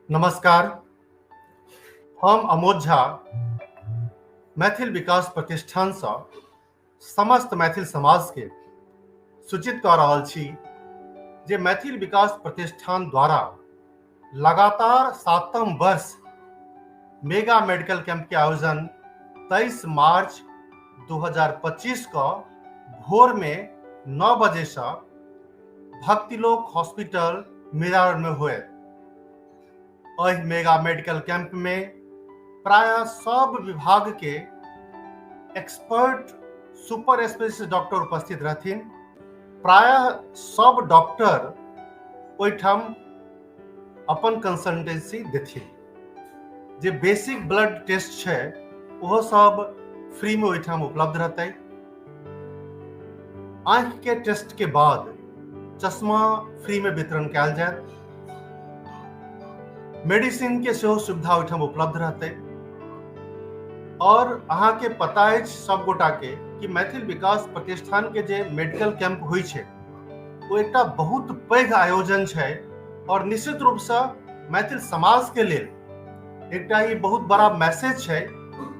नमस्कार। हम अमोद झा मैथिल विकास प्रतिष्ठान से समस्त मैथिल समाज के सूचित कर रहल छी जे मैथिल विकास प्रतिष्ठान द्वारा लगातार 7म वर्ष मेगा मेडिकल कैंप के आयोजन 23 मार्च 2025 को भोर में 9 बजे से भक्तिलोक हॉस्पिटल मिरार में हुए। एहि मेगा मेडिकल कैंप में प्राय सब विभाग के एक्सपर्ट सुपर स्पेशलिस्ट डॉक्टर उपस्थित रहथिन। प्राय सब डॉक्टर ओहिठाम अपन कंसल्टेंसी देथिन। जे बेसिक ब्लड टेस्ट छै ओहो सब फ्री में ओहिठाम उपलब्ध रहतै। आंख के टेस्ट के बाद चश्मा फ्री में वितरण कयल जायत। मेडिसिन के सेहो सुविधा ओहिठाम उपलब्ध रहतै। और अहाँ के पता है सब गोटा के कि मैथिल विकास प्रतिष्ठान के जे मेडिकल कैंप होइ छै वो एकटा बहुत पैघ आयोजन छै और निश्चित रूप से मैथिल समाज के लेल एकटा ई बहुत बड़ा मैसेज छै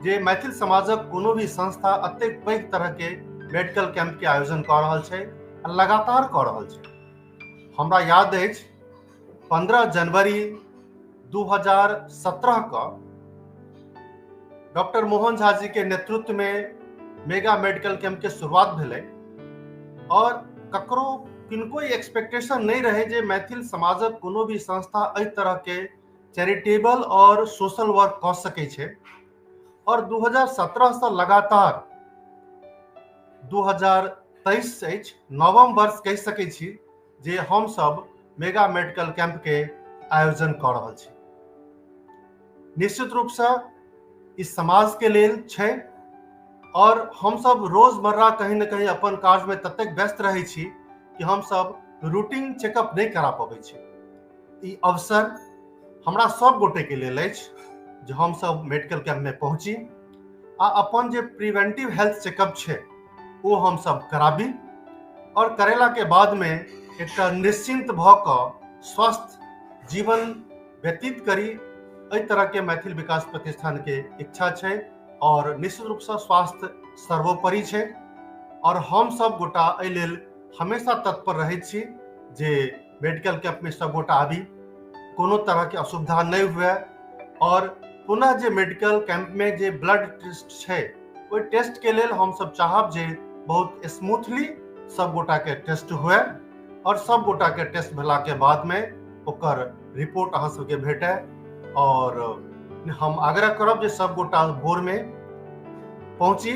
जे मैथिल समाजक कोनो भी संस्था अतेक पैघ तरह के मेडिकल कैंप के आयोजन कर रहल छै आ लगातार कर रहल छै। हमरा याद अछि 15 जनवरी 2017 को डॉक्टर मोहन झा जी के नेतृत्व में मेगा मेडिकल कैंप के शुरुआत भेलै और ककरो किनको एक्सपेक्टेशन नहीं रहे जे मैथिल समाजक कोनो भी संस्था एहि तरह के चैरिटेबल और सोशल वर्क कर सकै छै। और 2017 से लगातार 2023 अछि नवम वर्ष कहि सकै छी जे हम सब मेगा मेडिकल कैंप के आयोजन कर रहल छी। निश्चित रूप से इस समाज के लेल छै और हम सब रोजमर्रा कहीं न कहीं अपन कार्य में ततेक व्यस्त रहे छी कि हम सब रूटीन चेकअप नहीं करा पाबै छी। ई अवसर हमरा सब गोटे के लेल अछि जे हम सब मेडिकल कैंप में पहुंची आ अपन जे प्रिवेंटिव हेल्थ चेकअप छै वो हम सब कराबी और करेला के बाद में एक निश्चिंत भ क स्वस्थ जीवन व्यतीत करी। एहि तरह के मैथिल विकास प्रतिष्ठान के इच्छा छै और निश्चित रूप से स्वास्थ्य सर्वोपरि छै और हम सब गोटा एहि लेल हमेशा तत्पर रहै छी जे मेडिकल कैंप में सब गोटा आबी, कोनो तरह के असुविधा नहीं हुए और पुनः जे मेडिकल कैंप में जे ब्लड टेस्ट छै ओहि टेस्ट के लेल हम सब चाहब जे बहुत स्मूथली सब गोटा के टेस्ट हुए और सब गोटा के टेस्ट भेला के बाद में ओकर रिपोर्ट अहाँ सबके भेटे। और हम आग्रह करब जे सब गोटा भोर में पहुंची।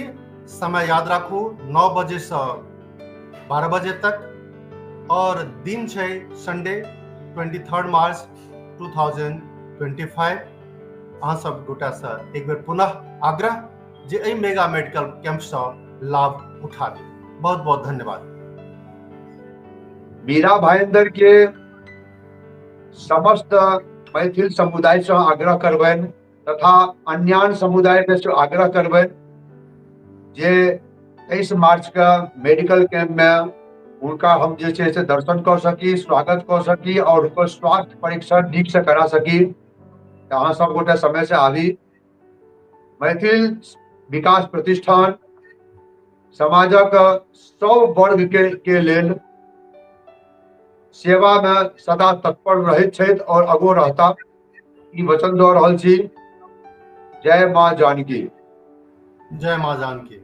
समय याद राखू 9 बजे से 12 बजे तक और दिन छै संडे 23 मार्च 2025। अहाँ सब गोटा से एक बेर पुनः आग्रह जे एहि मेगा मेडिकल कैंप से लाभ उठाबी। बहुत बहुत धन्यवाद। मीरा भाईंदर के समस्त मैथिल समुदाय से आग्रह करबनि तथा अन्यान समुदाय में से आग्रह करबनि जे 23 मार्च का मेडिकल कैंप में उनका हम जे छै से दर्शन कर सकी, स्वागत कर सकी और उनका स्वास्थ्य परीक्षण ठीक से करा सकी। अहाँ सब गोटे समय से आबी। मैथिल विकास प्रतिष्ठान समाजक सब वर्ग के लेल सेवा में सदा तत्पर रहैत छथि और आगो रहता। ई वचन दऽ रहल छी। जय माँ जानकी। जय माँ जानकी।